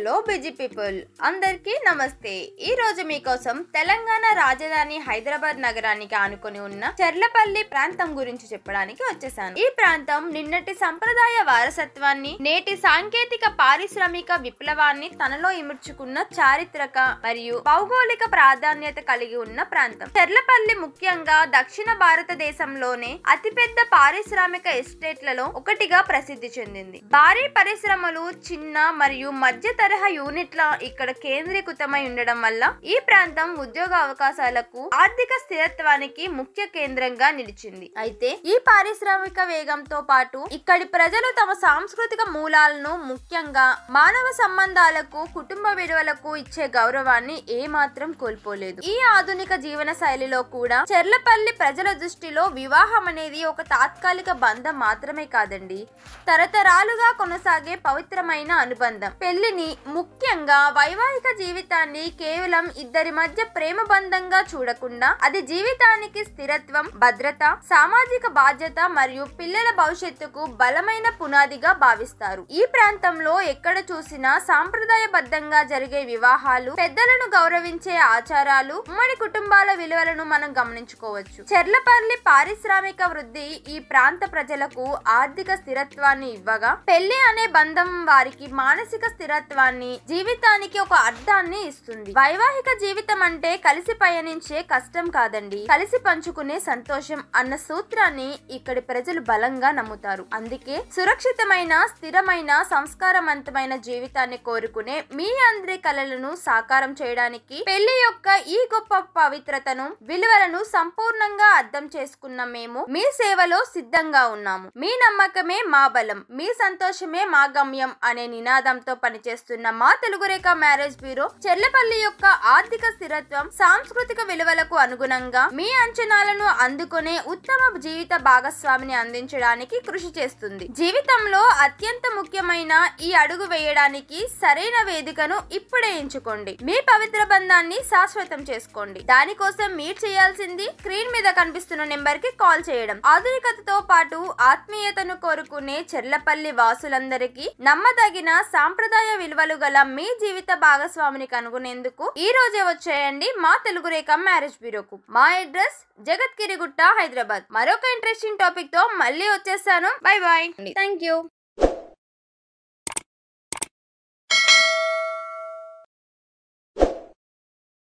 Hello busy people అందరికీ నమస్తే. ఈ రోజు మీకోసం తెలంగాణ రాజధాని హైదరాబాద్ నగరానికి ఆనుకొని ఉన్న చెర్లపల్లి ప్రాంతం గురించి చెప్పడానికి వచ్చేసాను. ఈ ప్రాంతం నిన్నటి సంప్రదాయ వారసత్వాన్ని, నేటి సాంకేతిక పారిశ్రామిక విప్లవాన్ని తనలో ఇముడ్చుకున్న చారిత్రక మరియు భౌగోళిక ప్రాధాన్యత కలిగి ఉన్న ప్రాంతం. చెర్లపల్లి ముఖ్యంగా దక్షిణ భారతదేశంలోనే అతిపెద్ద పారిశ్రామిక ఎస్టేట్లలో ఒకటిగా ప్రసిద్ధి చెందింది. భారీ పరిశ్రమలు, చిన్న మరియు మధ్య తరహా యూనిట్ల ఇక్కడ కేంద్రీకృతమై ఉండడం వల్ల ఈ ప్రాంతం ఉద్యోగ అవకాశాలకు, ఆర్థిక స్థిరత్వానికి ముఖ్య కేంద్రంగా నిలిచింది. అయితే ఈ పారిశ్రామిక వేగంతో పాటు ఇక్కడి ప్రజలు తమ సాంస్కృతిక మూలాలను, ముఖ్యంగా మానవ సంబంధాలకు, కుటుంబ విలువలకు ఇచ్చే గౌరవాన్ని ఏమాత్రం కోల్పోలేదు. ఈ ఆధునిక జీవన శైలిలో కూడా చెర్లపల్లి ప్రజల దృష్టిలో వివాహం అనేది ఒక తాత్కాలిక బంధం మాత్రమే కాదండి, తరతరాలుగా కొనసాగే పవిత్రమైన అనుబంధం. పెళ్లిని, ముఖ్యంగా వైవాహిక జీవితాన్ని కేవలం ఇద్దరి మధ్య ప్రేమ బంధంగా చూడకుండా అది జీవితానికి స్థిరత్వం, భద్రత, సామాజిక బాధ్యత మరియు పిల్లల భవిష్యత్తుకు బలమైన పునాదిగా భావిస్తారు. ఈ ప్రాంతంలో ఎక్కడ చూసినా సాంప్రదాయబద్ధంగా జరిగే వివాహాలు, పెద్దలను గౌరవించే ఆచారాలు, ఉమ్మడి కుటుంబాల విలువలను మనం గమనించుకోవచ్చు. చెర్లపల్లి పారిశ్రామిక వృద్ధి ఈ ప్రాంత ప్రజలకు ఆర్థిక స్థిరత్వాన్ని ఇవ్వగా, పెళ్లి అనే బంధం వారికి మానసిక స్థిరత్వాన్ని, జీవితానికి ఒక అర్థాన్ని ఇస్తుంది. వైవాహిక జీవితం అంటే కలిసి పయనించే కష్టం కాదండి, కలిసి పంచుకునే సంతోషం అన్న సూత్రాన్ని ఇక్కడి ప్రజలు బలంగా నమ్ముతారు. అందుకే సురక్షితమైన, స్థిరమైన, సంస్కారవంతమైన జీవితాన్ని కోరుకునే మీ అందరి కలలను సాకారం చేయడానికి, పెళ్లి యొక్క ఈ గొప్ప పవిత్రతను, విలువలను సంపూర్ణంగా అర్థం చేసుకున్న మేము మీ సేవలో సిద్ధంగా ఉన్నాము. మీ నమ్మకమే మా బలం, మీ సంతోషమే మా గమ్యం అనే నినాదంతో పనిచేస్తున్న మా తెలుగు రేఖ మ్యారేజ్ బ్యూరో చెర్లపల్లి యొక్క ఆర్థిక స్థిరత్వం, సాంస్కృతిక విలువలకు అనుగుణంగా మీ అంచనాలను అందుకునే ఉత్తమ జీవిత భాగస్వామిని అందించడానికి కృషి చేస్తుంది. జీవితంలో అత్యంత ముఖ్యమైన ఈ అడుగు వేయడానికి సరైన వేదికను ఇప్పుడే ఎంచుకోండి. మీ పవిత్ర బంధాన్ని శాశ్వతం చేసుకోండి. దానికోసం మీరు చేయాల్సింది స్క్రీన్ మీద కనిపిస్తున్న నెంబర్ కి కాల్ చేయడం. ఆధునికతతో పాటు ఆత్మీయతను కోరుకునే చెర్లపల్లి వాసులందరికీ నమ్మదగిన సాంప్రదాయ విలువలు గల మీ జీవిత భాగస్వామిని కనుగొనేందుకు ఈ రోజే వచ్చేయండి మా తెలుగు రేఖ మ్యారేజ్ బ్యూరోకు. మా అడ్రస్ జగత్ గిరిగుట్ట, హైదరాబాద్. మరొక ఇంట్రెస్టింగ్ టాపిక్ తో మళ్ళీ వచ్చేసాను. Bye bye. Thank you.